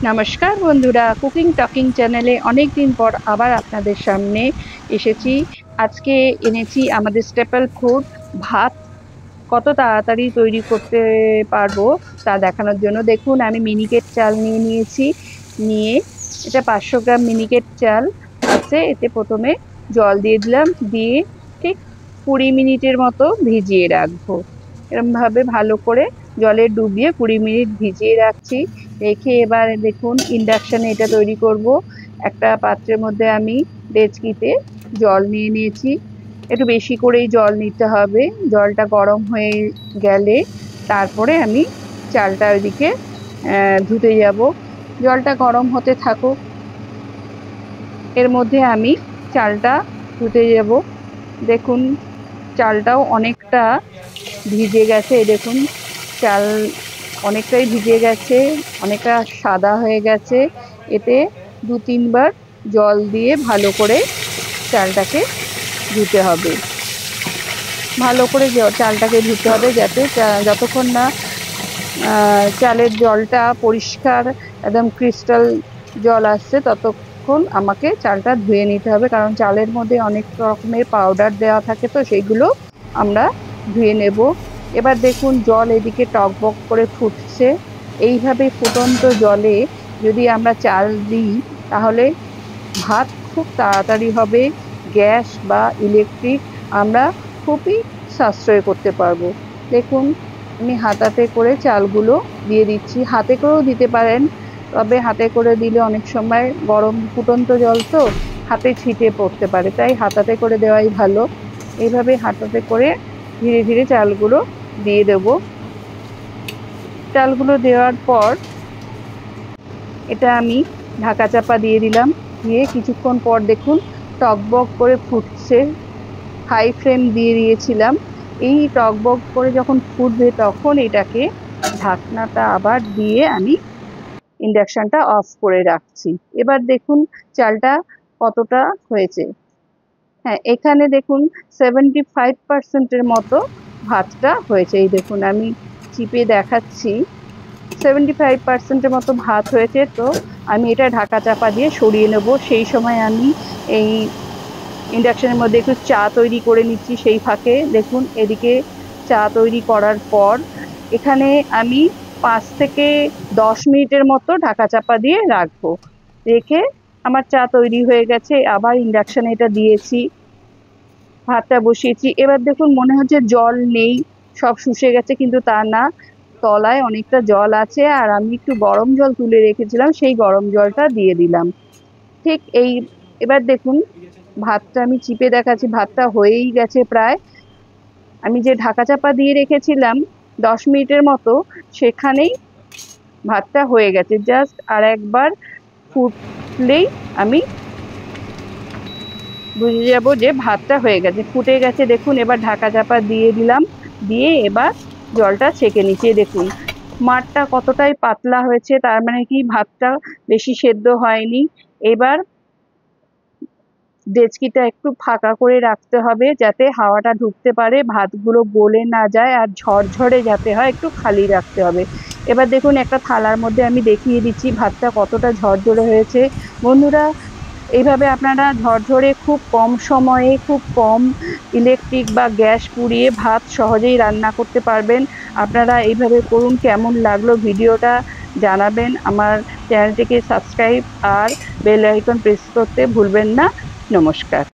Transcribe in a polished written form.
নমস্কার বন্ধুরা, cooking talking চ্যানেলে অনেক দিন পর আবার আপনাদের সামনে এসেছি। আজকে এনেছি আমাদের স্টেপল ফুড ভাত কত তাড়াতাড়ি তৈরি করতে পারবো তা দেখানোর জন্য। দেখুন, আমি মিনিকেট চাল নিয়ে নিয়েছি। নিয়ে এটা 500 গ্রাম মিনিকেট চাল আছে। এতে প্রথমে জল দিয়ে দিলাম, দিয়ে ঠিক 20 মিনিটের মতো ভিজিয়ে রাখবো। এরকম ভাবে ভালো করে জলে ডুবিয়ে 20 মিনিট ভিজিয়ে রাখছি। রেখে এবার দেখুন, ইন্ডাকশানে এটা তৈরি করব। একটা পাত্রের মধ্যে আমি ডেচকিতে জল নিয়ে নিয়েছি। একটু বেশি করেই জল নিতে হবে। জলটা গরম হয়ে গেলে তারপরে আমি চালটা ওইদিকে ধুতে যাব। জলটা গরম হতে থাকুক, এর মধ্যে আমি চালটা ধুতে যাব। দেখুন, চালটাও অনেকটা ভিজে গেছে। এই দেখুন, চাল অনেকটাই ভিজে গেছে, অনেকটা সাদা হয়ে গেছে। এতে 2-3 বার জল দিয়ে ভালো করে চালটাকে ধুতে হবে। ভালো করে চালটাকে ধুতে হবে, যাতে যতক্ষণ না চালের জলটা পরিষ্কার একদম ক্রিস্টাল জল আসছে ততক্ষণ আমাকে চালটা ধুয়ে নিতে হবে। কারণ চালের মধ্যে অনেক রকমের পাউডার দেওয়া থাকে, তো সেইগুলো আমরা ধুয়ে নেব। এবার দেখুন, জল এদিকে টকবক করে ফুটছে। এইভাবে ফুটন্ত জলে যদি আমরা চাল দিই তাহলে ভাত খুব তাড়াতাড়ি হবে। গ্যাস বা ইলেকট্রিক আমরা খুবই সাশ্রয় করতে পারবো। দেখুন, আমি হাতাতে করে চালগুলো দিয়ে দিচ্ছি। হাতে করেও দিতে পারেন, তবে হাতে করে দিলে অনেক সময় গরম ফুটন্ত জল তো হাতে ছিটে পড়তে পারে, তাই হাতাতে করে দেওয়াই ভালো। এইভাবে হাতাতে করে ধীরে ধীরে চালগুলো দিয়ে দেব। চালগুলো দেওয়ার পর এটা আমি ঢাকা চাপা দিয়ে দিলাম। দিয়ে কিছুক্ষণ পর দেখুন টকবক করে ফুটছে। হাই ফ্লেম দিয়ে দিয়েছিলাম। এই টকবক করে যখন ফুটবে তখন এটাকে ঢাকনাটা আবার দিয়ে আমি ইন্ডাকশনটা অফ করে রাখছি। এবার দেখুন চালটা কতটা হয়েছে। হ্যাঁ, এখানে দেখুন 75%-এর মতো ভাতটা হয়েছে। এই দেখুন, আমি চিপে দেখাচ্ছি। 75%-এর মতো ভাত হয়েছে। তো আমি এটা ঢাকা চাপা দিয়ে সরিয়ে নেব। সেই সময় আমি এই ইন্ডাকশনের মধ্যে একটু চা তৈরি করে নিচ্ছি। সেই ফাঁকে দেখুন, এদিকে চা তৈরি করার পর এখানে আমি 5 থেকে 10 মিনিটের মতো ঢাকা চাপা দিয়ে রাখবো। রেখে আমার চা তৈরি হয়ে গেছে। আবার ইন্ডাকশনে এটা দিয়েছি, ভাতটা বসিয়েছি। এবার দেখুন, মনে হচ্ছে জল নেই, সব শুষে গেছে, কিন্তু তা না, তলায় অনেকটা জল আছে। আর আমি একটু গরম জল তুলে রেখেছিলাম, সেই গরম জলটা দিয়ে দিলাম। ঠিক এই, এবার দেখুন ভাতটা আমি চিপে দেখাচ্ছি, ভাতটা হয়েই গেছে প্রায়। আমি যে ঢাকা চাপা দিয়ে রেখেছিলাম 10 মিনিটের মতো, সেখানেই ভাতটা হয়ে গেছে। জাস্ট আর একবার ফুটলেই আমি বুঝে যাব যে ভাতটা হয়ে গেছে, ফুটে গেছে। দেখুন, এবার ঢাকা চাপা দিয়ে দিলাম। দিয়ে এবার জলটা ছেঁকে নিচ্ছি। দেখুন মাঠটা কতটাই পাতলা হয়েছে, তার মানে কি ভাতটা বেশি সেদ্ধ হয়নি। এবার ডেচকিটা একটু ফাঁকা করে রাখতে হবে, যাতে হাওয়াটা ঢুকতে পারে, ভাতগুলো গলে না যায়, আর ঝরঝরে যাতে হয় একটু খালি রাখতে হবে। এবার দেখুন, একটা থালার মধ্যে আমি দেখিয়ে দিচ্ছি ভাতটা কতটা ঝরঝরে হয়েছে। বন্ধুরা, এইভাবে আপনারা ঝরঝরে খুব কম সময়ে, খুব কম ইলেকট্রিক বা গ্যাস পুড়িয়ে ভাত সহজেই রান্না করতে পারবেন। আপনারা এইভাবে করুন। কেমন লাগলো ভিডিওটা জানাবেন। আমার চ্যানেলটিকে সাবস্ক্রাইব আর বেল আইকন প্রেস করতে ভুলবেন না। নমস্কার।